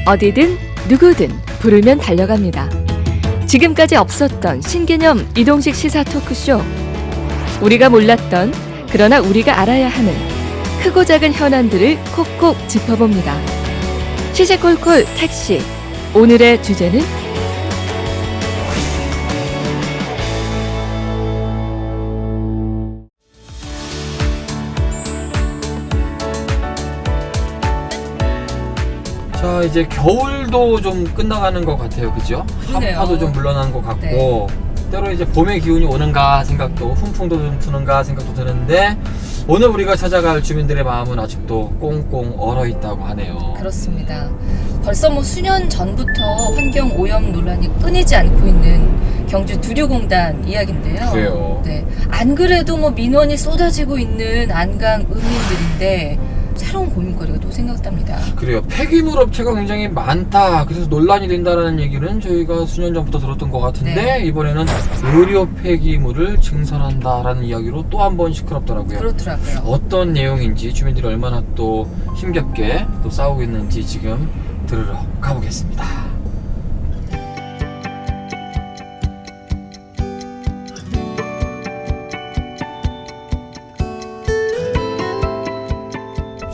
어디든 누구든 부르면 달려갑니다. 지금까지 없었던 신개념 이동식 시사 토크쇼. 우리가 몰랐던 그러나 우리가 알아야 하는 크고 작은 현안들을 콕콕 짚어봅니다. 시시콜콜 택시. 오늘의 주제는 자, 이제 겨울도 좀 끝나가는 것 같아요, 그죠? 그러네요. 한파도 좀 물러난 것 같고, 네. 때로 이제 봄의 기운이 오는가 생각도, 훈풍도 좀 부는가 생각도 드는데, 오늘 우리가 찾아갈 주민들의 마음은 아직도 꽁꽁 얼어 있다고 하네요. 그렇습니다. 벌써 수년 전부터 환경 오염 논란이 끊이지 않고 있는 경주 두류공단 이야기인데요. 그래요. 네. 안 그래도 민원이 쏟아지고 있는 안강 의민들인데 새로운 고민거리가 또 생겼답니다. 그래요. 폐기물 업체가 굉장히 많다. 그래서 논란이 된다는 얘기는 저희가 수년 전부터 들었던 것 같은데, 네. 이번에는 의료 폐기물을 증설한다라는 이야기로 또 한 번 시끄럽더라고요. 그렇더라고요. 어떤 내용인지, 주민들이 얼마나 또 힘겹게 또 싸우고 있는지 지금 들으러 가보겠습니다.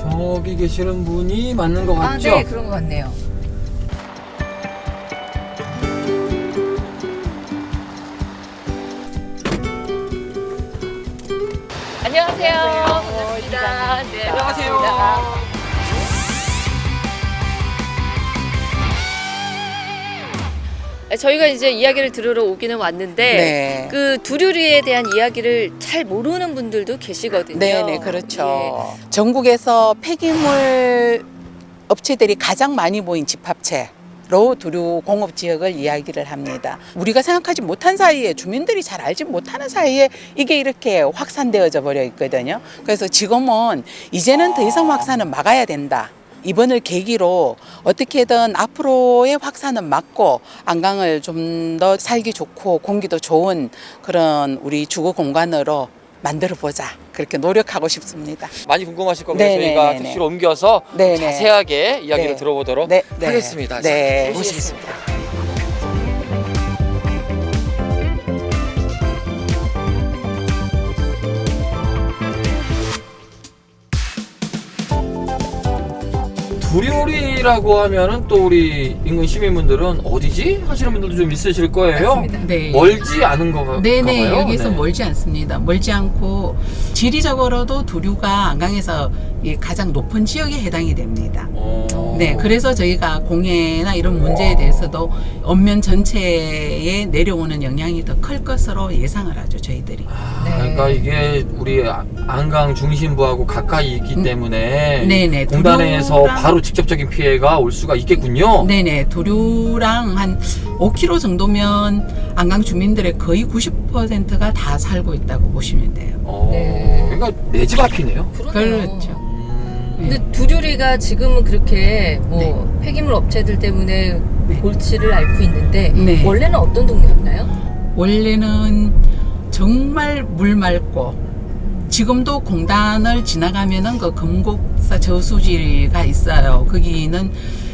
저기 계시는 분이 맞는 것 같죠? 네, 그런 것 같네요. 안녕하세요. 반갑습니다. 네, 안녕하세요. 반갑습니다. 저희가 이제 이야기를 들으러 오기는 왔는데 네. 그 두류리에 대한 이야기를 잘 모르는 분들도 계시거든요. 네, 그렇죠. 전국에서 폐기물 업체들이 가장 많이 모인 집합체로 두류 공업 지역을 이야기를 합니다. 우리가 생각하지 못한 사이에, 주민들이 잘 알지 못하는 사이에 이게 이렇게 확산되어져 버려 있거든요. 그래서 지금은 이제는 더 이상 확산은 막아야 된다. 이번을 계기로 어떻게든 앞으로의 확산은 막고 안강을 좀 더 살기 좋고 공기도 좋은 그런 우리 주거 공간으로 만들어 보자, 그렇게 노력하고 싶습니다. 많이 궁금하실 거고요. 네, 저희가 네, 네. 택시로 옮겨서 네, 네. 자세하게 이야기를 네. 들어보도록 네, 네. 하겠습니다. 네. 자, 모시겠습니다. 두류리라고 하면은 또 우리 인근 시민분들은 어디지? 하시는 분들도 좀 있으실 거예요. 맞습니다. 네. 멀지 않은 거가 네네, 봐요. 여기서 네. 멀지 않습니다. 멀지 않고 지리적으로도 두류가 안강에서 가장 높은 지역에 해당이 됩니다. 네, 그래서 저희가 공해나 이런 문제에 대해서도 읍면 전체에 내려오는 영향이 더 클 것으로 예상을 하죠, 저희들이. 네. 그러니까 이게 우리 안강 중심부하고 가까이 있기 때문에 네네, 공단에서 두류랑- 바로 직접적인 피해가 올 수가 있겠군요. 네네, 두류랑 한 5km 정도면 안강 주민들의 거의 90%가 다 살고 있다고 보시면 돼요. 네. 그러니까 내 집 앞이네요. 그러네요. 그렇죠. 근데 두류리가 지금은 그렇게 네. 폐기물 업체들 때문에 네. 골치를 앓고 있는데 네. 원래는 어떤 동네였나요? 원래는 정말 물 맑고, 지금도 공단을 지나가면은 그 금곡사 저수지가 있어요. 거기는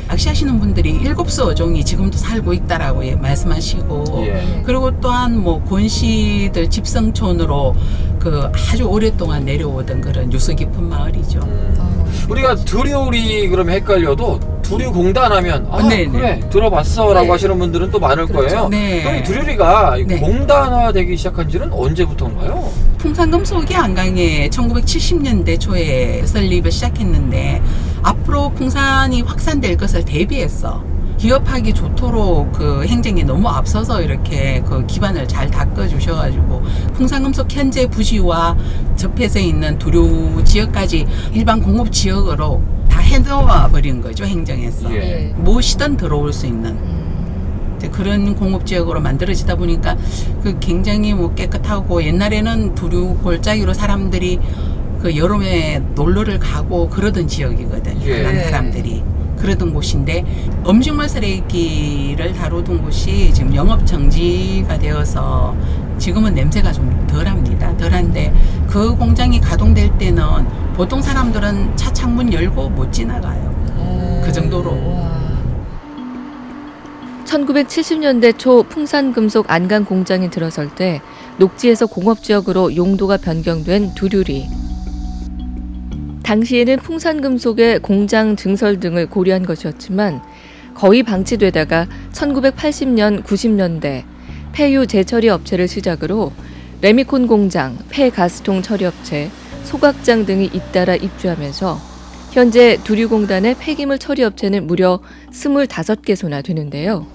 낚시하시는 분들이 7수 어종이 지금도 살고 있다라고 말씀하시고, 예. 그리고 또한 권씨들 집성촌으로 그 아주 오랫동안 내려오던 그런 유서 깊은 마을이죠. 우리가 두류리 그러면 헷갈려도 두류공단 하면 네네. 그래 들어봤어라고 네. 하시는 분들은 또 많을 그렇죠. 거예요. 네. 그럼 이 두류리가 네. 공단화되기 시작한 지는 언제부터인가요? 풍산금속이 안강에 1970년대 초에 설립을 시작했는데, 앞으로 풍산이 확산될 것을 대비해서 기업하기 좋도록 그 행정이 너무 앞서서 이렇게 그 기반을 잘 닦아 주셔가지고 풍산금속 현재 부지와 접해져 있는 두류 지역까지 일반 공업 지역으로 다 해놓아 버린 거죠, 행정에서. 예. 무엇이든 들어올 수 있는 이제 그런 공업 지역으로 만들어지다 보니까 그 굉장히 깨끗하고, 옛날에는 두류 골짜기로 사람들이 그 여름에 놀러를 가고 그러던 지역이거든요. 예. 그런 사람들이 그러던 곳인데, 음식물 쓰레기를 다루던 곳이 지금 영업 정지가 되어서 지금은 냄새가 좀 덜합니다. 덜한데 그 공장이 가동될 때는 보통 사람들은 차 창문 열고 못 지나가요. 그 정도로. 와. 1970년대 초 풍산금속 안강 공장이 들어설 때 녹지에서 공업지역으로 용도가 변경된 두류리. 당시에는 풍산금속의 공장 증설 등을 고려한 것이었지만 거의 방치되다가 1980년, 90년대 폐유 재처리 업체를 시작으로 레미콘 공장, 폐가스통 처리업체, 소각장 등이 잇따라 입주하면서 현재 두류공단의 폐기물 처리업체는 무려 25개소나 되는데요.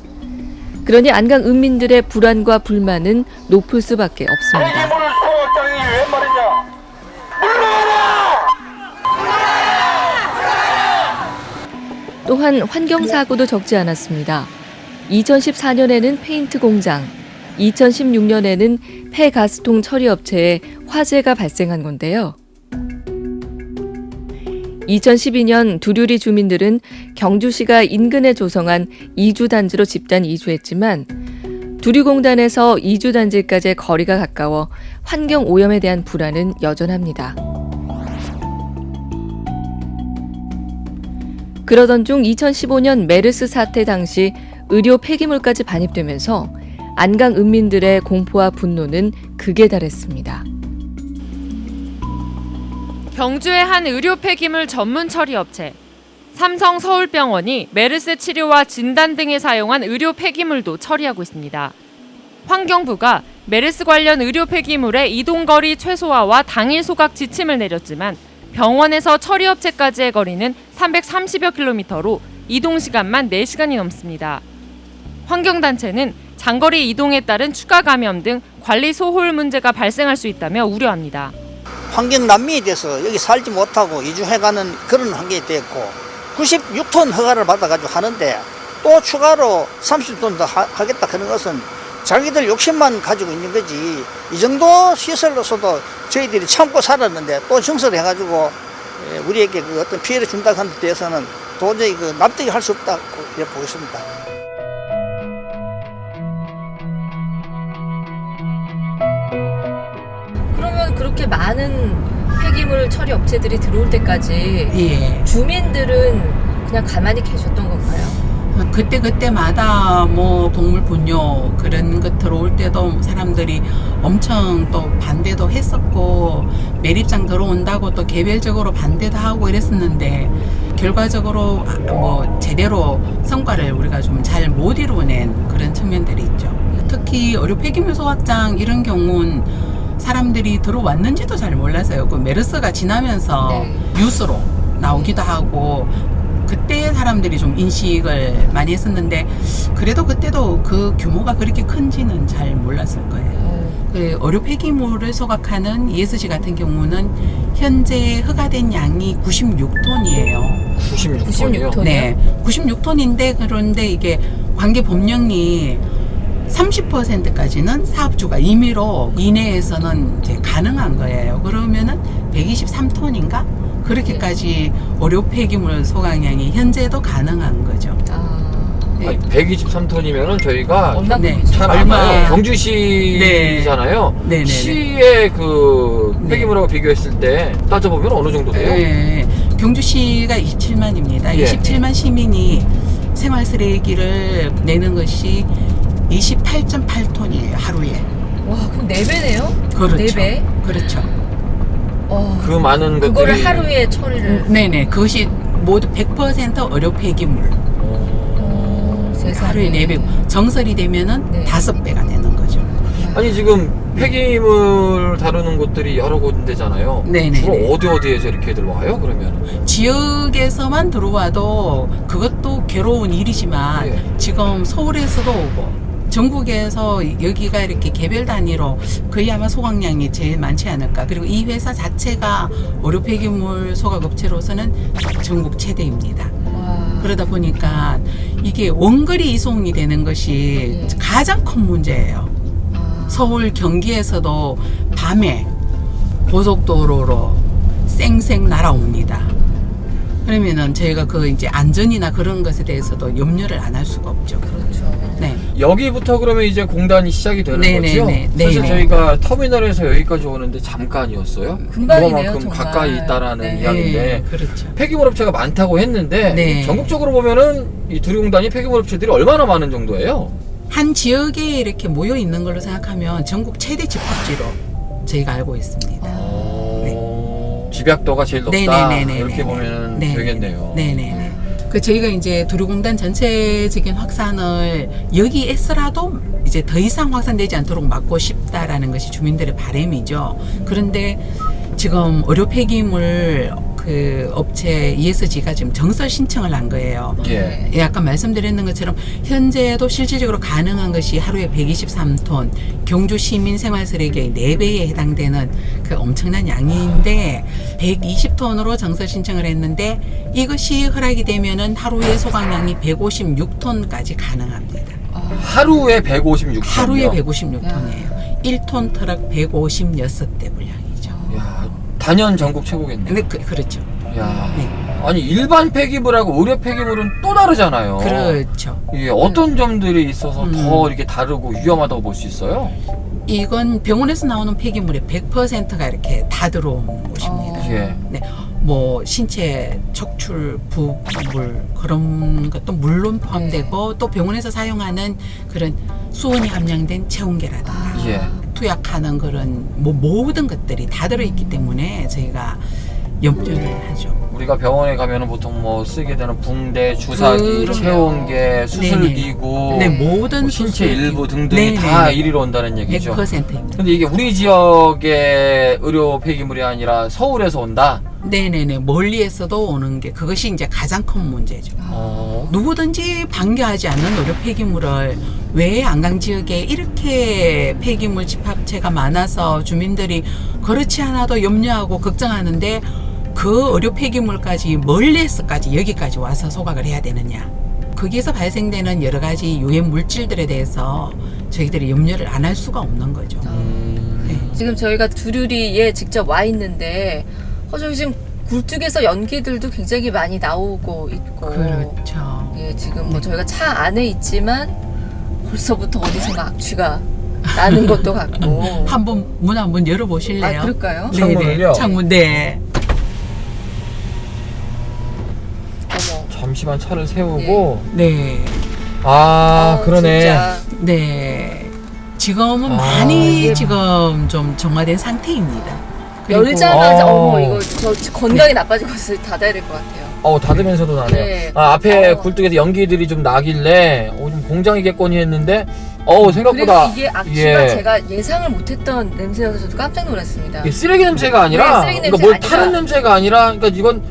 그러니 안강 읍민들의 불안과 불만은 높을 수밖에 없습니다. 폐기물 소각장이 웬 말이냐? 물러가라! 또한 환경사고도 적지 않았습니다. 2014년에는 페인트 공장, 2016년에는 폐가스통 처리업체에 화재가 발생한 건데요. 2012년 두류리 주민들은 경주시가 인근에 조성한 이주단지로 집단 이주했지만 두류공단에서 이주단지까지의 거리가 가까워 환경오염에 대한 불안은 여전합니다. 그러던 중 2015년 메르스 사태 당시 의료 폐기물까지 반입되면서 안강 읍민들의 공포와 분노는 극에 달했습니다. 경주의 한 의료 폐기물 전문 처리 업체 삼성 서울병원이 메르스 치료와 진단 등에 사용한 의료 폐기물도 처리하고 있습니다. 환경부가 메르스 관련 의료 폐기물의 이동거리 최소화와 당일 소각 지침을 내렸지만 병원에서 처리업체까지의 거리는 330여 킬로미터로 이동 시간만 4시간이 넘습니다. 환경단체는 장거리 이동에 따른 추가 감염 등 관리 소홀 문제가 발생할 수 있다며 우려합니다. 환경 난민이 돼서 여기 살지 못하고 이주해가는 그런 환경이 됐고 96톤 허가를 받아가지고 하는데 또 추가로 30톤 더 하겠다 하는 것은 자기들 욕심만 가지고 있는 거지. 이 정도 시설로서도 저희들이 참고 살았는데 또 증설해가지고 우리에게 그 어떤 피해를 준다고 하는 데 대해서는 도저히 그 납득이 할 수 없다고 이렇게 보겠습니다. 그러면 그렇게 많은 폐기물 처리 업체들이 들어올 때까지 예. 주민들은 그냥 가만히 계셨던 건가요? 그때마다 뭐 동물 분뇨 그런 것 들어올 때도 사람들이 엄청 또 반대도 했었고 매립장 들어온다고 또 개별적으로 반대도 하고 이랬었는데 결과적으로 뭐 제대로 성과를 우리가 좀 잘 못 이루어낸 그런 측면들이 있죠. 특히 의료 폐기물 소각장 이런 경우는 사람들이 들어왔는지도 잘 몰라서요. 그 메르스가 지나면서 네. 뉴스로 나오기도 하고 그때 사람들이 좀 인식을 많이 했었는데 그래도 그때도 그 규모가 그렇게 큰지는 잘 몰랐을 거예요. 그 의료 폐기물을 소각하는 ESG 같은 경우는 현재 허가된 양이 96톤이에요. 96톤이요? 네, 96톤인데 그런데 이게 관계 법령이 30%까지는 사업주가 임의로 이내에서는 이제 가능한 거예요. 그러면은 123톤인가? 그렇게까지 의료 폐기물 소각량이 현재도 가능한 거죠. 네. 아니, 123톤이면은 저희가 얼마큼 네. 이죠? 잘 얼마- 알아요. 경주시잖아요. 네. 네네네. 시의 그 폐기물하고 비교했을 때 따져보면 어느 정도 돼요? 네. 경주시가 27만입니다. 예. 27만 시민이 생활 쓰레기를 내는 것이 28.8톤이에요, 하루에. 와, 그럼 4배네요? 그렇죠. 4배? 그렇죠. 그 많은 그거를 것들이 하루에 처리를 네네. 그것이 모두 100% 의료 폐기물. 세상에. 하루에 4배. 정설이 되면은 네. 5배가 되는 거죠. 아니 지금 폐기물 다루는 곳들이 여러 군데잖아요. 네네네. 주로 어디에서 이렇게들 와요? 그러면 지역에서만 들어와도 그것도 괴로운 일이지만 예. 지금 서울에서도 오고 전국에서 여기가 이렇게 개별 단위로 거의 아마 소각량이 제일 많지 않을까. 그리고 이 회사 자체가 의료 폐기물 소각업체로서는 전국 최대입니다. 와. 그러다 보니까 이게 원거리 이송이 되는 것이 예. 가장 큰 문제예요. 서울 경기에서도 밤에 고속도로로 쌩쌩 날아옵니다. 그러면은 저희가 그 이제 안전이나 그런 것에 대해서도 염려를 안 할 수가 없죠. 그렇죠. 네. 여기부터 그러면 이제 공단이 시작이 되는 네네네. 거죠? 네네. 사실 저희가 터미널에서 여기까지 오는데 잠깐이었어요. 금방이네요, 그만큼 정말. 가까이 있다라는 네. 이야기인데 네, 그렇죠. 폐기물 업체가 많다고 했는데 네. 전국적으로 보면은 이 두류공단이 폐기물 업체들이 얼마나 많은 정도예요? 한 지역에 이렇게 모여 있는 걸로 생각하면 전국 최대 집합지로 저희가 알고 있습니다. 집약도가 제일 높다. 네네네네. 이렇게 보면 되겠네요. 네네네. 그 저희가 이제 두류공단 전체적인 확산을 여기에서라도 이제 더 이상 확산되지 않도록 막고 싶다라는 것이 주민들의 바람이죠. 그런데 지금 의료 폐기물 그 업체 ESG가 지금 정설 신청을 한 거예요. 예. 예, 아까 말씀드렸는 것처럼 현재도 실질적으로 가능한 것이 하루에 123톤, 경주 시민 생활 쓰레기의 4배에 해당되는 그 엄청난 양인데 120톤으로 정설 신청을 했는데 이것이 허락이 되면은 하루에 소각량이 156톤까지 가능합니다. 하루에 156톤이요? 하루에 156톤이에요. 1톤 트럭 156대 분량이죠. 야, 단연 전국 최고겠네. 네, 그렇죠. 야, 네. 아니 일반 폐기물하고 의료 폐기물은 또 다르잖아요. 그렇죠. 이게 어떤 점들이 있어서 더 이렇게 다르고 위험하다고 볼 수 있어요? 이건 병원에서 나오는 폐기물의 100%가 이렇게 다 들어오는 곳입니다. 예. 네, 뭐 신체 척출 부물 그런 것도 물론 포함되고 또 병원에서 사용하는 그런 수온이 함량된 체온계라든가 예. 투약하는 그런 뭐 모든 것들이 다 들어있기 때문에 저희가 염려를 하죠. 우리가 병원에 가면은 보통 뭐 쓰게 되는 붕대, 주사기, 그럼요. 체온계, 수술기구, 네, 모든 뭐 신체 수술기구. 일부 등등이 네네. 다 이리로 온다는 얘기죠. 100%입니다. 근데 이게 우리 지역의 의료 폐기물이 아니라 서울에서 온다? 네네네. 멀리에서도 오는 게 그것이 이제 가장 큰 문제죠. 누구든지 반겨하지 않는 의료 폐기물을 왜 안강 지역에 이렇게 폐기물 집합체가 많아서 주민들이 그렇지 않아도 염려하고 걱정하는데 그 의료 폐기물까지 멀리에서까지 여기까지 와서 소각을 해야 되느냐. 거기에서 발생되는 여러 가지 유해 물질들에 대해서 저희들이 염려를 안 할 수가 없는 거죠. 네. 지금 저희가 두류리에 직접 와 있는데 저기 지금 굴뚝에서 연기들도 굉장히 많이 나오고 있고 그렇죠. 예, 지금 뭐 저희가 차 안에 있지만 벌써부터 어디선가 악취가 나는 것도 같고 한번 문 한번 열어보실래요? 아, 그럴까요? 창문을요? 창문, 네. 어머. 잠시만 차를 세우고 네. 그러네. 진짜. 네. 지금은 아, 많이 이게 지금 좀 정화된 상태입니다. 그리고 열자마자 어머 이거 저 건강이 나빠지고 있어요. 닫아야 될 것 같아요. 닫으면서도 나네요. 네. 앞에 굴뚝에서 연기들이 좀 나길래 좀 공장이겠거니 했는데 생각보다 그리고 이게 악취가 예. 제가 예상을 못했던 냄새여서 저도 깜짝 놀랐습니다. 이게 쓰레기 냄새가 아니라 네, 쓰레기 그러니까 냄새가 뭘 아니라. 타는 냄새가 아니라 그러니까 이건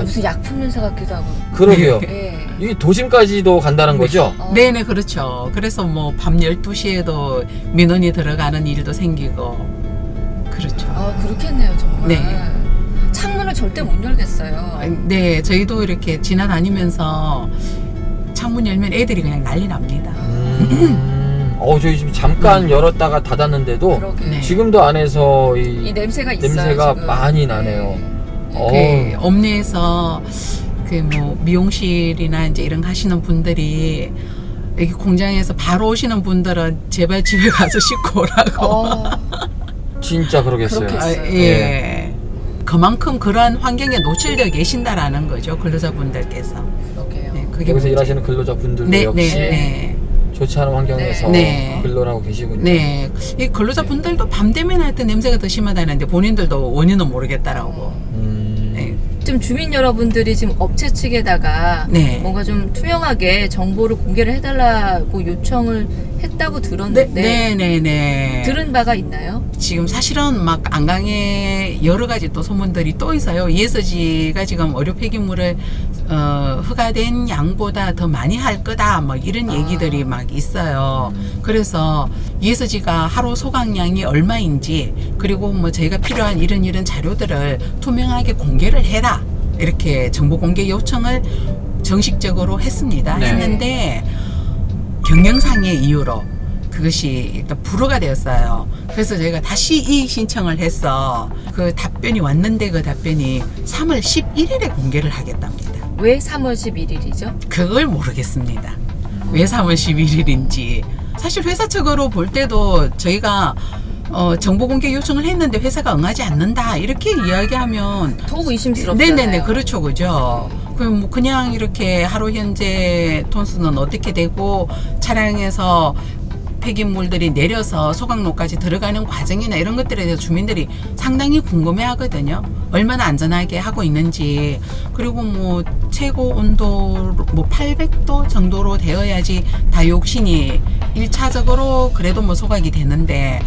무슨 약품 냄새 같기도 하고. 그러게요. 예. 이 도심까지도 간다는 거죠? 네네, 그렇죠. 그래서 뭐 밤 12시에도 민원이 들어가는 일도 생기고. 그렇죠. 그렇겠네요, 정말. 네. 창문을 절대 못 열겠어요. 네, 저희도 이렇게 지나다니면서 창문 열면 애들이 그냥 난리 납니다. 저희 지금 잠깐 열었다가 닫았는데도 그러게. 네. 지금도 안에서 이 냄새가 있어요. 냄새가 지금. 많이 나네요. 네. 그 업내에서 그 뭐 미용실이나 이제 이런 거 하시는 분들이 여기 공장에서 바로 오시는 분들은 제발 집에 가서 씻고 오라고. 진짜 그러겠어요. 그렇겠어요. 예. 그만큼 그러한 환경에 노출되어 계신다라는 거죠, 근로자분들께서. 그러게요. 네, 그게 여기서 문제. 일하시는 근로자분들도 네, 역시 네, 좋지 않은 환경에서 네. 근로를 하고 계시군요. 네. 이 근로자분들도 밤 되면 할 때 냄새가 더 심하다는데 본인들도 원인은 모르겠다라고. 네. 지금 주민 여러분들이 지금 업체 측에다가 네. 뭔가 좀 투명하게 정보를 공개를 해달라고 요청을 했다고 들었는데 네. 들은 바가 있나요? 지금 사실은 막 안강에 여러 가지 또 소문들이 또 있어요. ESG가 지금 의료 폐기물을 허가된 양보다 더 많이 할 거다, 뭐 이런 얘기들이 막 있어요. 그래서 ESG가 하루 소각량이 얼마인지, 그리고 뭐 저희가 필요한 이런 자료들을 투명하게 공개를 해라, 이렇게 정보 공개 요청을 정식적으로 했습니다. 네. 했는데 경영상의 이유로 그것이 일단 불허가 되었어요. 그래서 저희가 다시 이의 신청을 해서 그 답변이 왔는데 그 답변이 3월 11일에 공개를 하겠답니다. 왜 3월 11일이죠? 그걸 모르겠습니다. 왜 3월 11일인지. 사실 회사 측으로 볼 때도 저희가 정보 공개 요청을 했는데 회사가 응하지 않는다 이렇게 이야기하면 더욱 의심스럽잖아요. 네네네 그렇죠 그죠. 그럼 뭐 그냥 이렇게 하루 현재 톤수는 어떻게 되고 차량에서 폐기물들이 내려서 소각로까지 들어가는 과정이나 이런 것들에 대해서 주민들이 상당히 궁금해 하거든요. 얼마나 안전하게 하고 있는지. 그리고 뭐 최고 온도 뭐 800도 정도로 되어야지 다이옥신이 1차적으로 그래도 뭐 소각이 되는데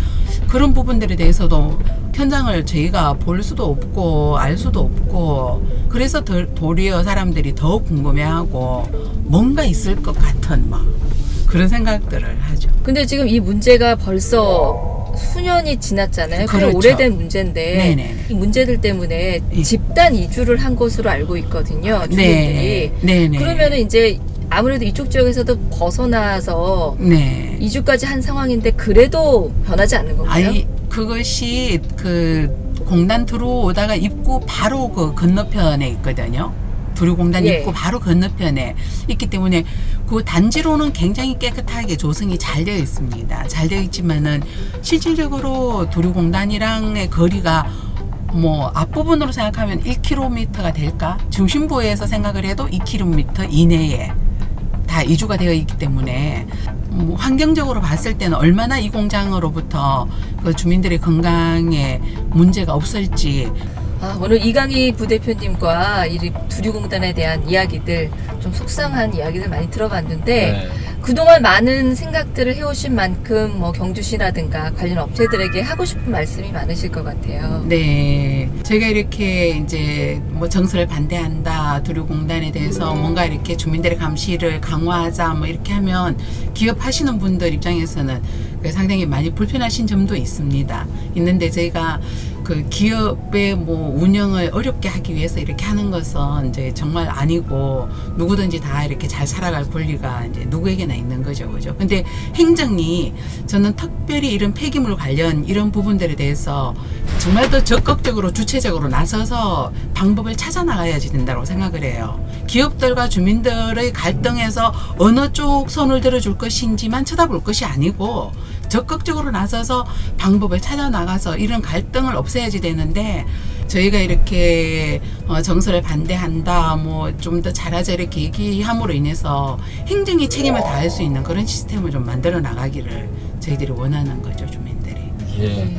그런 부분들에 대해서도 현장을 저희가 볼 수도 없고 알 수도 없고 그래서 도리어 사람들이 더 궁금해하고 뭔가 있을 것 같은 막 그런 생각들을 하죠. 근데 지금 이 문제가 벌써 수년이 지났잖아요. 꽤 그렇죠. 오래된 문제인데 네네네. 이 문제들 때문에 예. 집단 이주를 한 것으로 알고 있거든요. 주민들이. 네네. 그러면은 이제 아무래도 이쪽 지역에서도 벗어나서 네. 이주까지 한 상황인데 그래도 변하지 않는 건가요? 아니 그것이 그 공단 들어오다가 입구 바로 그 건너편에 있거든요. 두류공단 예. 입구 바로 건너편에 있기 때문에 그 단지로는 굉장히 깨끗하게 조성이 잘 되어 있습니다. 잘 되어 있지만은 실질적으로 두류공단이랑의 거리가 뭐 앞부분으로 생각하면 1km가 될까? 중심부에서 생각을 해도 2km 이내에 다 이주가 되어 있기 때문에 환경적으로 봤을 때는 얼마나 이 공장으로부터 그 주민들의 건강에 문제가 없을지. 오늘 이강희 부대표님과 이 두류공단에 대한 이야기들 좀 속상한 이야기들 많이 들어봤는데 네. 그동안 많은 생각들을 해오신 만큼 뭐 경주시라든가 관련 업체들에게 하고 싶은 말씀이 많으실 것 같아요. 네, 저희가 이렇게 이제 뭐 정서를 반대한다, 두류공단에 대해서 뭔가 이렇게 주민들의 감시를 강화하자, 뭐 이렇게 하면 기업하시는 분들 입장에서는 상당히 많이 불편하신 점도 있습니다. 있는데 저희가 그 기업의 뭐 운영을 어렵게 하기 위해서 이렇게 하는 것은 이제 정말 아니고 누구든지 다 이렇게 잘 살아갈 권리가 이제 누구에게나 있는 거죠, 그죠? 근데 행정이 저는 특별히 이런 폐기물 관련 이런 부분들에 대해서 정말 더 적극적으로 주체적으로 나서서 방법을 찾아 나가야지 된다고 생각을 해요. 기업들과 주민들의 갈등에서 어느 쪽 손을 들어줄 것인지만 쳐다볼 것이 아니고 적극적으로 나서서 방법을 찾아 나가서 이런 갈등을 없애야지 되는데 저희가 이렇게 정서를 반대한다, 뭐 좀 더 잘하자 이렇게 얘기함으로 인해서 행정이 책임을 다할 수 있는 그런 시스템을 좀 만들어 나가기를 저희들이 원하는 거죠, 주민들이. 예.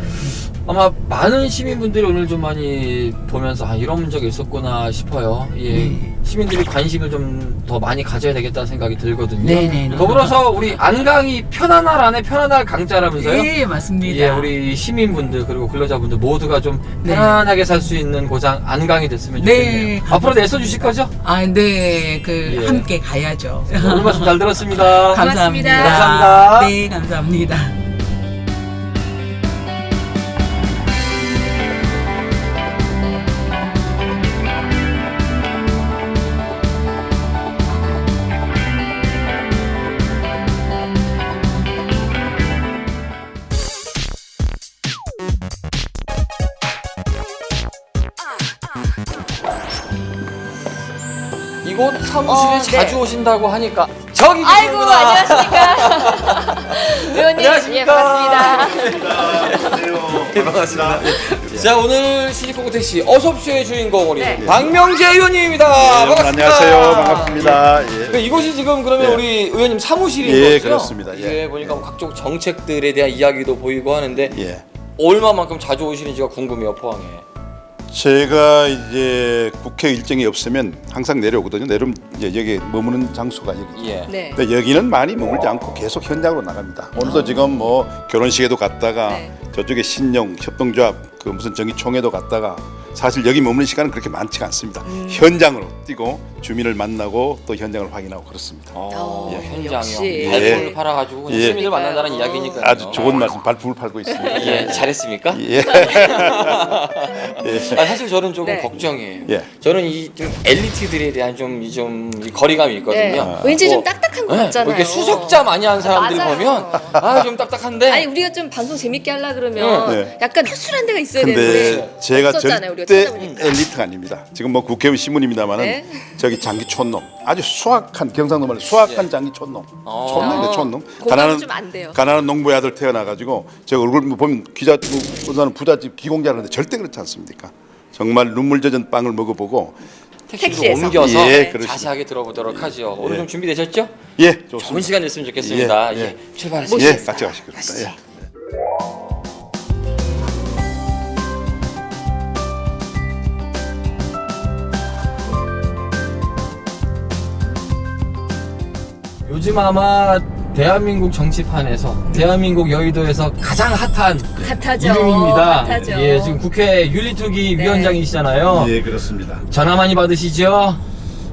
아마 많은 시민분들이 오늘 좀 많이 보면서 이런 문제가 있었구나 싶어요. 예. 네. 시민들이 관심을 좀 더 많이 가져야 되겠다는 생각이 들거든요. 네네. 더불어서 우리 안강이 편안할 안에 편안할 강자라면서요? 예, 맞습니다. 예, 우리 시민분들 그리고 근로자분들 모두가 좀 네. 편안하게 살 수 있는 고장 안강이 됐으면 네, 좋겠네요. 감사합니다. 앞으로 내서 주실 거죠? 네, 예. 함께 가야죠. 오늘 말씀 잘 들었습니다. 고맙습니다. 감사합니다. 네, 감사합니다. 이곳 사무실에 네. 자주 오신다고 하니까 저기 아이고 계시구나. 안녕하십니까. 의원님, 예, 반갑습니다. 네, 반갑습니다. 자, 오늘 시집고고 택시 어섭쇼의 주인공 우리 네. 박명재 의원님입니다. 반갑습니다. 안녕하세요. 반갑습니다. 예. 이곳이 지금 그러면 네. 우리 의원님 사무실인 예, 거죠? 그렇습니다. 예. 예, 보니까 뭐 각종 정책들에 대한 이야기도 보이고 하는데 예. 얼마만큼 자주 오시는지가 궁금해요, 포항에. 제가 이제 국회 일정이 없으면 항상 내려오거든요. 내려오면 이제 여기 머무는 장소가 여기. 예. 네. 근데 여기는 많이 머물지 않고 계속 현장으로 나갑니다. 오늘도 지금 뭐 결혼식에도 갔다가 네. 저쪽에 신용 협동조합 그 무슨 정기총회도 갔다가 사실 여기 머무는 시간은 그렇게 많지가 않습니다. 현장으로 뛰고 주민을 만나고 또 현장을 확인하고 그렇습니다. 예, 현장이요. 역시. 발품을 예. 팔아가지고 그냥 예. 시민들 만난다는 이야기니까요. 아주 좋은 말씀, 발품을 팔고 있습니다. 예, 잘했습니까? 예. 사실 저는 조금 네. 걱정이에요. 예. 저는 이 좀 엘리트들에 대한 좀 거리감이 있거든요. 네. 왠지 좀 뭐, 딱딱한 거 네, 같잖아요. 뭐 이렇게 수석자 많이 한 사람들 맞아요. 보면 좀 딱딱한데. 아니 우리가 좀 방송 재밌게 하려 그러면 네. 약간 허술한 데가 있어야 되는데 근데 제가 없었잖아요, 우리가 절대 찾아보니까. 엘리트가 아닙니다. 지금 뭐 국회의원 신문입니다만은 네. 저기 장기 촌놈, 아주 수악한 경상도 말로 수악한 장기 촌놈, 촌놈이네 촌놈. 공감은 좀 안 돼요. 가난한 농부의 아들 태어나가지고 제 얼굴 보면 기자, 우선은 부잣집 기공자라는데 절대 그렇지 않습니까? 정말 눈물 젖은 빵을 먹어보고 택시로 택시에서. 옮겨서 예, 그렇습니다. 자세하게 들어보도록 하죠. 오늘 좀 준비되셨죠? 예, 좋은 좋습니다. 시간 됐으면 좋겠습니다. 예, 예. 출발하시죠. 예, 같이 가시겠습니다. 예. 요즘 아마 대한민국 정치판에서 대한민국 여의도에서 가장 핫한 핫하죠. 이름입니다. 핫하죠. 예, 지금 국회 윤리특위 네. 위원장이시잖아요. 예, 그렇습니다. 전화 많이 받으시죠?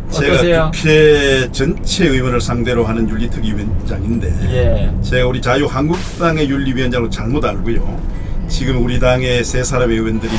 어떠세요? 제가 국회 전체 의원을 상대로 하는 윤리특위 위원장인데 예. 제가 우리 자유한국당의 윤리위원장으로 잘못 알고요. 지금 우리 당의 세 사람의 의원들이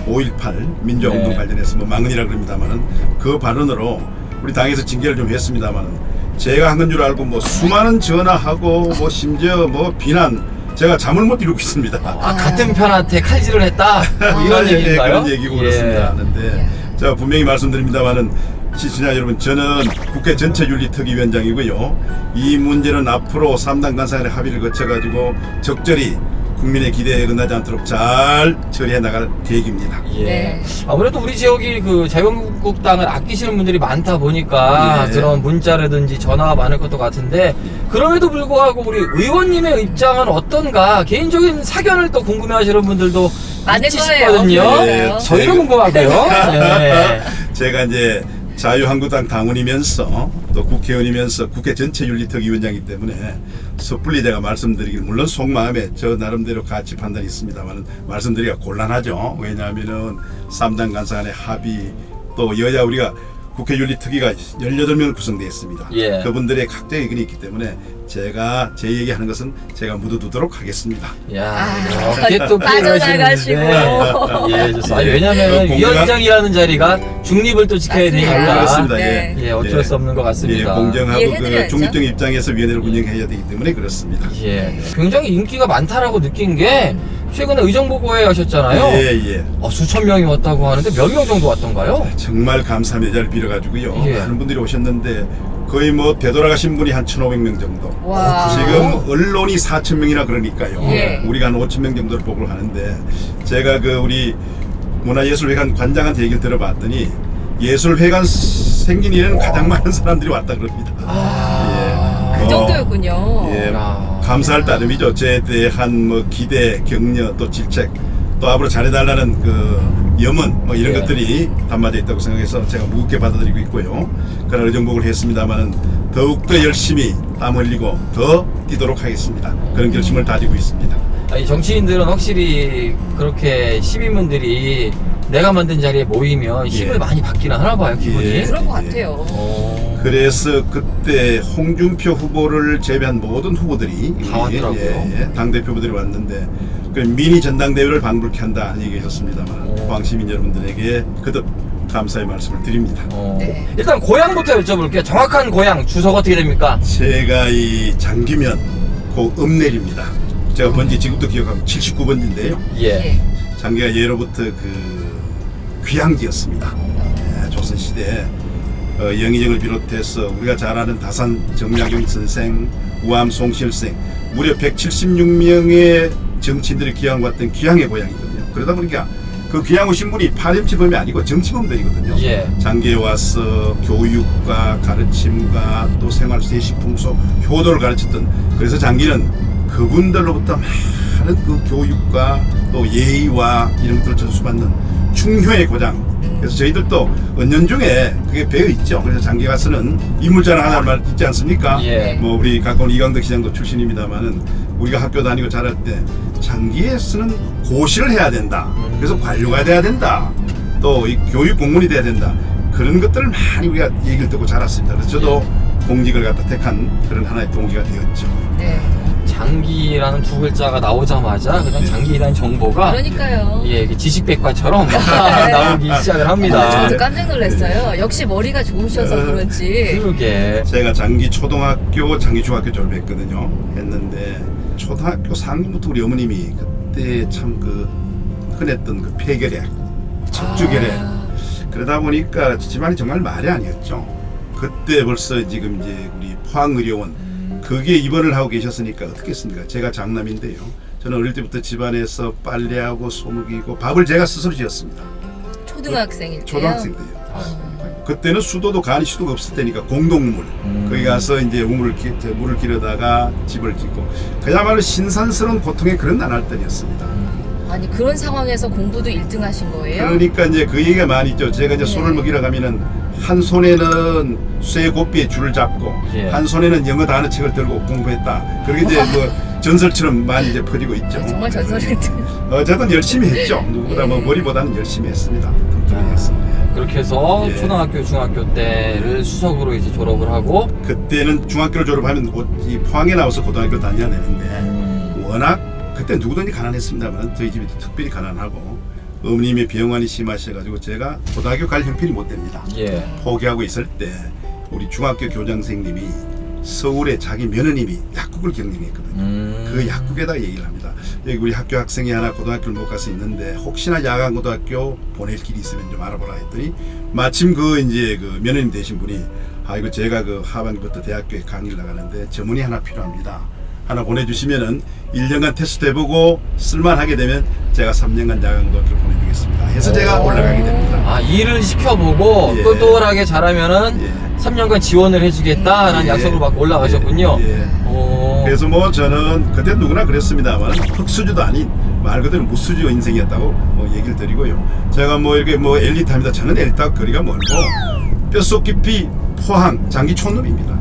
5.18 민주화운동 네. 관련해서 뭐 망언이라 그럽니다만은 그 발언으로 우리 당에서 징계를 좀 했습니다만은 제가 한 건 줄 알고 뭐 수많은 전화하고 뭐 심지어 뭐 비난 제가 잠을 못 이루고 있습니다. 아, 같은 편한테 칼질을 했다? 뭐 이런 예, 얘기인가요? 그런 얘기고 예. 그렇습니다. 하는데 제가 분명히 말씀드립니다만은 시청자 여러분, 저는 국회 전체 윤리특위위원장이고요. 이 문제는 앞으로 3당 간사간의 합의를 거쳐가지고 적절히 국민의 기대에 어긋나지 않도록 잘 처리해 나갈 계획입니다. 예. 네. 아무래도 우리 지역이 그 자유한국당을 아끼시는 분들이 많다 보니까 예. 그런 문자라든지 전화가 많을 것도 같은데 그럼에도 불구하고 우리 의원님의 입장은 어떤가 개인적인 사견을 또 궁금해하시는 분들도 많을 있으시거든요. 거예요. 예. 저희가 궁금하고요. 예. 제가 이제 자유한국당 당원이면서 또 국회의원이면서 국회 전체 윤리특위위원장이기 때문에 섣불리 제가 말씀드리기는 물론 속마음에 저 나름대로 가치 판단이 있습니다만 말씀드리기가 곤란하죠. 왜냐하면은 3당 간사 간의 합의 또 여야 우리가 국회 윤리특위가 18명 구성되어 있습니다. 예. 그분들의 각자의 의견이 있기 때문에 제가 제 얘기하는 것은 제가 묻어두도록 하겠습니다. 야, 이게 또 빠져나가시고. 예, 좋습니다. 아니, 예. 왜냐면 공정한- 위원장이라는 자리가 중립을 또 지켜야 맞습니다. 되니까. 그렇습니다. 네. 예, 어쩔 수 없는 것 예, 같습니다. 공정하고 그 이해해드려야죠. 중립적인 입장에서 위원회를 운영해야 되기 때문에 그렇습니다. 예, 굉장히 인기가 많다라고 느낀 게 최근에 의정부고에 하셨잖아요. 예. 수천 명이 왔다고 하는데 몇 명 정도 왔던가요? 정말 감사한 여자를 빌어가지고요. 예. 많은 분들이 오셨는데 거의 뭐 되돌아가신 분이 한 1,500명 정도. 와. 지금 언론이 4,000명이나 그러니까요. 예. 우리가 한 5,000명 정도를 보고를 하는데 제가 그 우리 문화예술회관 관장한테 얘기를 들어봤더니 예술회관 생긴 이래는 가장 많은 사람들이 왔다 그럽니다. 그 정도였군요. 예, 야. 감사할 따름이죠. 저에 대한 뭐 기대, 격려, 또 질책, 또 앞으로 잘해달라는 그 염원, 뭐 이런 예. 것들이 담아져 있다고 생각해서 제가 무겁게 받아들이고 있고요. 그러나 의정복을 했습니다만은 더욱더 열심히 땀 흘리고 더 뛰도록 하겠습니다. 그런 결심을 다지고 있습니다. 아니, 정치인들은 확실히 그렇게 시민분들이 내가 만든 자리에 모이면 힘을 예. 많이 받기는 하나 봐요, 기분이. 예. 그런 것 같아요. 그래서 그때 홍준표 후보를 제외한 모든 후보들이 다 왔더라고요. 당대표 후보들이 왔는데 그 미니 전당대회를 방불케 한다 얘기했었습니다만 포항시민 여러분들에게 거듭 감사의 말씀을 드립니다. 네. 일단 고향부터 여쭤볼게요. 정확한 고향 주소가 어떻게 됩니까? 제가 이 장기면 고 읍내리입니다. 제가 번지 지금도 기억하면 79번지인데요. 예. 장기가 예로부터 그 귀향지였습니다. 조선시대 영의정을 비롯해서 우리가 잘 아는 다산 정약용 선생, 우암 송실생 무려 176명의 정치인들이 귀향 왔던 귀향의 고향이거든요. 그러다 보니까 그 귀향 오신 분이 파렴치범이 아니고 정치범들이거든요. 예. 장기에 와서 교육과 가르침과 또 생활 세식 풍속 효도를 가르쳤던, 그래서 장기는 그분들로부터 많은 그 교육과 또 예의와 이런 것들을 전수받는 충효의 고장. 그래서 저희들도 은연중에 그게 배어 있죠. 그래서 장기 가서는 인물자랑 하나 말 있지 않습니까? 예. 뭐 우리 가까운 이강덕 시장도 출신입니다만은 우리가 학교 다니고 자랄 때 장기에서는 고시를 해야 된다. 그래서 관료가 돼야 된다. 또 이 교육 공무원이 돼야 된다. 그런 것들을 많이 우리가 얘기를 듣고 자랐습니다. 그래서 저도 공직을 갖다 택한 그런 하나의 동기가 되었죠. 네. 장기라는 두 글자가 나오자마자 그냥 장기라는 정보가 그러니까요. 예, 이게 지식백과처럼 나오기 시작을 합니다. 저도 깜짝 놀랐어요. 역시 머리가 좋으셔서 그런지. 그러게. 제가 장기 초등학교, 장기 중학교 졸업했거든요. 했는데 초등학교 4학년부터 우리 어머님이 그때 참 그 흔했던 그 폐결핵, 척추결핵. 그러다 보니까 집안이 정말 말이 아니었죠. 그때 벌써 지금 이제 우리 포항의료원 그게 입원을 하고 계셨으니까 어떻겠습니까? 제가 장남인데요. 저는 어릴 때부터 집안에서 빨래하고 소묵이고 밥을 제가 스스로 지었습니다. 초등학생일 때요? 초등학생 때요. 그때는 수도도 간이 수도가 없을 때니까 공동물 거기 가서 이제 물을 기르다가 집을 짓고 그야말로 신선스러운 고통의 그런 나날들이었습니다. 아니 그런 상황에서 공부도 1등 하신 거예요? 그러니까 이제 그 얘기가 많이 있죠. 제가 이제 소를 먹이러 가면은 한 손에는 쇠고삐에 줄을 잡고 예. 한 손에는 영어 단어 책을 들고 공부했다. 그렇게 이제 뭐 전설처럼 많이 이제 퍼지고 있죠. 정말 전설을 어쨌든 열심히 했죠. 누구보다 뭐 머리보다는 열심히 했습니다. 튼튼히 했습니다. 그렇게 해서 예. 초등학교, 중학교 때를 수석으로 이제 졸업을 하고 그때는 중학교를 졸업하면 이 포항에 나와서 고등학교 다녀야 되는데 워낙 그때 누구든지 가난했습니다만 저희 집이 특별히 가난하고 어머님의 병환이 심하셔가지고 제가 고등학교 갈 형편이 못 됩니다. 예. 포기하고 있을 때 우리 중학교 교장선생님이 서울에 자기 며느님이 약국을 경영했거든요. 그 약국에다 얘기를 합니다. 여기 우리 학교 학생이 하나 고등학교를 못 가서 있는데 혹시나 야간 고등학교 보낼 길이 있으면 좀 알아보라 했더니 마침 그 이제 그 며느님 되신 분이 이거 제가 그 하반기부터 대학교에 강의를 나가는데 전문의 하나 필요합니다. 하나 보내주시면은 1년간 테스트 해보고 쓸만하게 되면 제가 3년간 야간 고등학교를 보내주겠습니다. 해서 제가 올라가게 됩니다. 아, 일을 시켜보고 예. 똘똘하게 잘하면은 예. 3년간 지원을 해주겠다라는 예. 약속을 받고 올라가셨군요. 예. 그래서 뭐 저는 그때 누구나 그랬습니다만 흙수저도 아닌 말 그대로 무수저 인생이었다고 뭐 얘기를 드리고요. 제가 뭐 이렇게 뭐 엘리트합니다. 저는 엘리트하고 거리가 멀고 뼛속 깊이 포항 장기 촌놈입니다.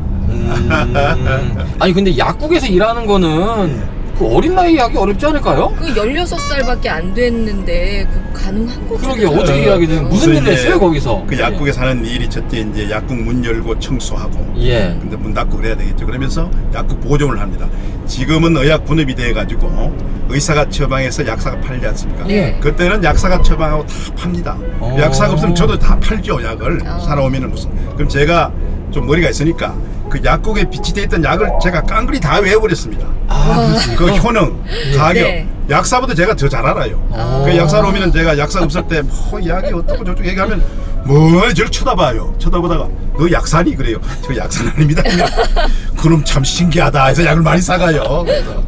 아니 근데 약국에서 일하는 거는 그 어린 나이에 하기 어렵지 않을까요? 그 16살밖에 안 됐는데 그 가능한 거죠? 그러게 어떻게 일하게 되는 무슨 일을 했어요 거기서? 그 약국에 사는 일이 첫째 이제 약국 문 열고 청소하고 예. 근데 문 닫고 그래야 되겠죠. 그러면서 약국 보존을 합니다. 지금은 의약 분업이 돼 가지고 의사가 처방해서 약사가 팔지 않습니까? 예. 그때는 약사가 처방하고 다 팝니다. 약사가 없으면 저도 다 팔죠. 약을 사러 오면은 무슨 그럼 제가 좀 머리가 있으니까 그 약국에 비치돼 있던 약을 제가 깡그리 다 외워버렸습니다. 그 효능, 가격, 네. 약사보다 제가 더 잘 알아요. 그 약사로 오면은 제가 약사 없을 때 뭐 약이 어떻고 저쪽 얘기하면 뭐 저를 쳐다봐요. 쳐다보다가 너 약사니 그래요. 저 약사는 아닙니다. 그럼 참 신기하다 해서 약을 많이 사가요. 그래서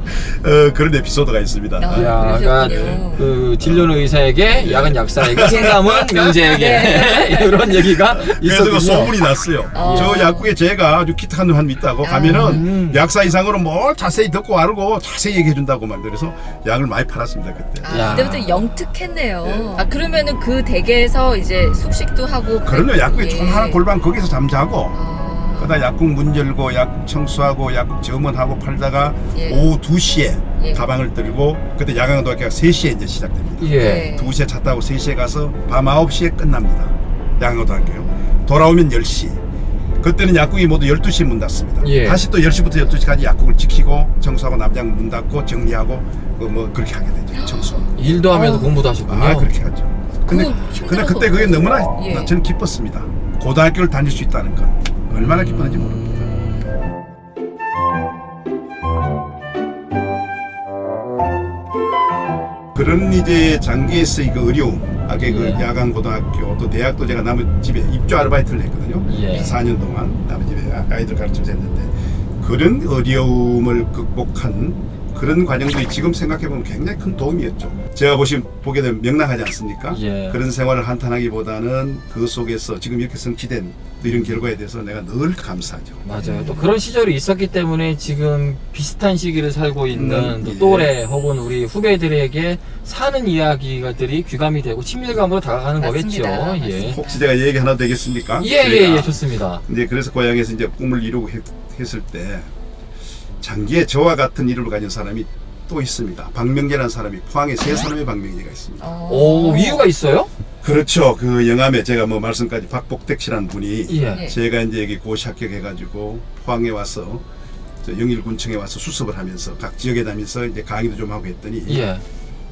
그런 에피소드가 있습니다. 야, 그러셨군요. 그 진료는 의사에게, 약은 약사에게, 생감은 명제에게 이런 얘기가 그래서 있었군요. 그 소문이 났어요. 저 약국에 제가 아주 기특한 놈 있다고 가면은 약사 이상으로 뭘 자세히 듣고 알고 자세히 얘기해 준다고 만 그래서 약을 많이 팔았습니다 그때. 야. 그때부터 영특했네요. 아 그러면은 그 댁에서 이제 숙식도 하고 그럼요. 약국에 예. 총 하나 골반 거기서 잠자고 그러다 약국 문 열고 약국 청소하고 약국 점원하고 팔다가 예. 오후 2시에 예. 가방을 들고 그때 야간고등학교가 3시에 이제 시작됩니다. 예. 2시에 차 타고 3시에 가서 밤 9시에 끝납니다. 야간고등학교요. 돌아오면 10시. 그때는 약국이 모두 12시에 문 닫습니다. 예. 다시 또 10시부터 12시까지 약국을 지키고 청소하고 남장 문 닫고 정리하고 뭐 그렇게 하게 되죠. 청소. 일도 하면서 공부도 하셨군요. 그렇게 하죠. 근데 그때 그게 너무나 예. 저는 기뻤습니다. 고등학교를 다닐 수 있다는 건 얼마나 기뻤는지 모릅니다. 그런 이제 장기에서의 그 어려움, 아게 그 예. 야간 고등학교 또 대학도 제가 남의 집에 입주 아르바이트를 했거든요. 예. 4년 동안 남의 집에 아이들 가르치면서 했는데 그런 어려움을 극복한 그런 과정들이 지금 생각해보면 굉장히 큰 도움이었죠. 제가 보게 되면 명랑하지 않습니까? 예. 그런 생활을 한탄하기보다는 그 속에서 지금 이렇게 성취된 이런 결과에 대해서 내가 늘 감사하죠. 맞아요. 또 그런 시절이 있었기 때문에 지금 비슷한 시기를 살고 있는 또 예. 또래 혹은 우리 후배들에게 사는 이야기들이 귀감이 되고 친밀감으로 다가가는 맞습니다. 거겠죠. 예. 혹시 제가 얘기 하나 되겠습니까? 예, 좋습니다. 이제 그래서 고향에서 이제 꿈을 이루고 했을 때 장기에 저와 같은 이름을 가진 사람이 또 있습니다. 박명재라는 사람이 포항에 3사람의 박명재가 있습니다. 오, 이유가 있어요? 그렇죠. 그 영암에 제가 뭐 말씀까지 박복택 씨라는 분이 예. 제가 이제 여기 고시 합격해가지고 포항에 와서 영일군청에 와서 수습을 하면서 각 지역에 다니면서 이제 강의도 좀 하고 했더니 예.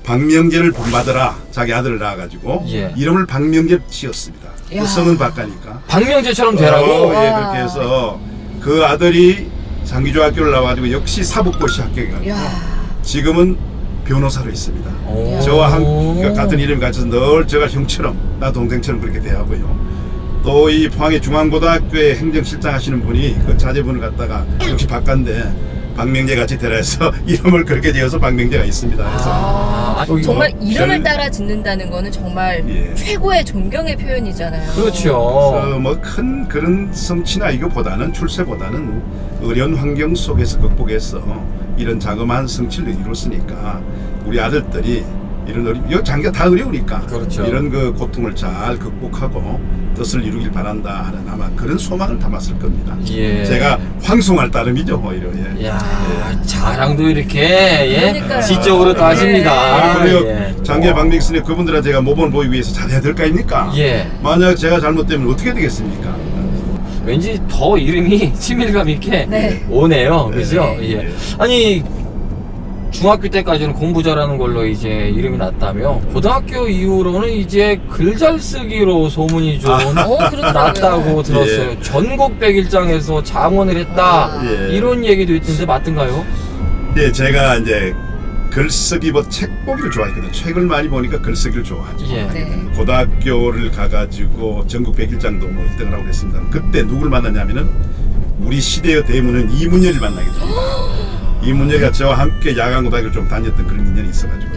박명재를 본받으라 자기 아들을 낳아가지고 예. 이름을 박명재 지었습니다. 야. 성은 바꾸니까. 박명재처럼 되라고? 예, 그렇게 해서 그 아들이 장기중학교를 나와가지고 역시 사법고시 합격해가지고 야. 지금은 변호사로 있습니다. 오. 저와 같은 이름이 같아서 늘 제가 형처럼 나 동생처럼 그렇게 대하고요. 또 이 포항의 중앙고등학교에 행정실장 하시는 분이 그 자제분을 갖다가 역시 바깥인데 박명재 같이 데려서 이름을 그렇게 지어서 박명재가 있습니다. 그래서 정말 이름을 별- 따라 짓는다는 거는 정말 예. 최고의 존경의 표현이잖아요. 그렇죠. 뭐 큰 그런 성취나 이거보다는 출세보다는 어려운 환경 속에서 극복해서 이런 자그마한 성취를 이뤘으니까 우리 아들들이 이거 장기가 다 어려우니까 그렇죠. 이런 그 고통을 잘 극복하고 뜻을 이루길 바란다 하는 아마 그런 소망을 담았을 겁니다. 예. 제가 황송할 따름이죠 오히려. 예. 야, 자랑도 이렇게 예? 그러니까요. 지적으로 또 하십니다. 그리고 예. 장기하 박믹스님 그분들한테 제가 모범을 보이기 위해서 잘해야 될 거 아닙니까? 예. 만약 제가 잘못되면 어떻게 되겠습니까? 왠지 더 이름이 친밀감 있게 네. 오네요. 그죠? 네. 예. 아니 중학교 때까지는 공부 잘하는 걸로 이제 이름이 났다며 고등학교 이후로는 이제 글 잘 쓰기로 소문이 좀 그렇더라고요. 났다고 들었어요. 예. 전국 100일장에서 장원을 했다. 예. 이런 얘기도 있던데 맞던가요? 네, 제가 이제 글쓰기보다 책 보기를 좋아했거든요. 책을 많이 보니까 글쓰기를 좋아하죠. 예. 네. 고등학교를 가가지고 전국 100일장도 뭐 1등을 하고 그랬습니다. 그때 누굴 만났냐면은 우리 시대의 대문은 이문열을 만나게 됩니다. 이문열이가 저와 함께 야간고등학교를 좀 다녔던 그런 인연이 있어가지고.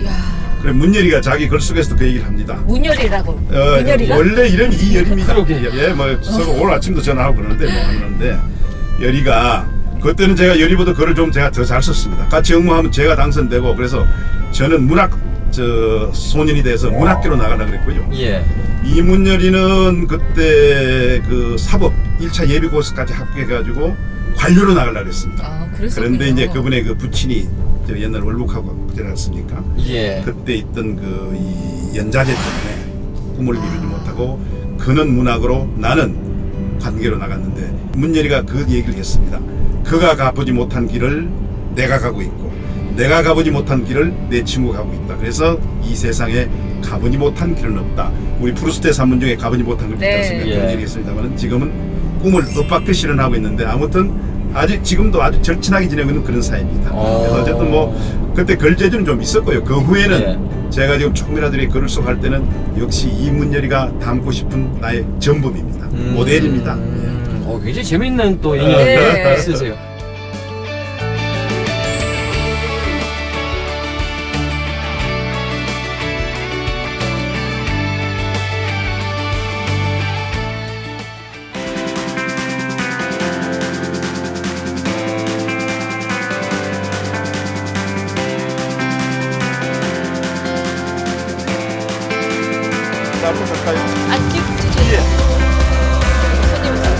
그래 문열이가 자기 글 속에서도 그 얘기를 합니다. 문열이라고. 문열이가? 원래 이름이 이열입니다. 그러게요. 예, 뭐 서로 오늘 아침도 전화하고 그러는데 뭐 하는데 열이가 그때는 제가 열이보다 글을 좀 제가 더 잘 썼습니다. 같이 응모하면 제가 당선되고 그래서 저는 문학 소년이 돼서 문학계로 나가려고 그랬고요. 예. 이문열이는 그때 그 사법 1차 예비고시까지 합격해가지고 관료로 나가려고 했습니다. 그랬었군요. 그런데 이제 그분의 그 부친이 저 옛날 월북하고 그러지 않습니까? 예. 그때 있던 그 이 연자제 때문에 꿈을 이루지 못하고 그는 문학으로 나는 관계로 나갔는데 문열이가 그 얘기를 했습니다. 그가 가보지 못한 길을 내가 가고 있고 내가 가보지 못한 길을 내 친구가 가고 있다. 그래서 이 세상에 가보지 못한 길은 없다. 우리 프루스트의 산문 중에 가보지 못한 길 있지 네. 않습니까? 예. 그런 얘기했습니다만 지금은 꿈을 엇박듯 실현하고 있는데 아무튼 아직 지금도 아주 절친하게 지내고 있는 그런 사이입니다. 그래서 어쨌든 뭐 그때 글재주는 좀 있었고요. 그 후에는 제가 지금 조금이라도 글을 쓰고 할 때는 역시 이문열이가 닮고 싶은 나의 전범입니다. 모델입니다. 굉장히 재밌는 또 인연 네. 있으세요. 아, 뒤 손님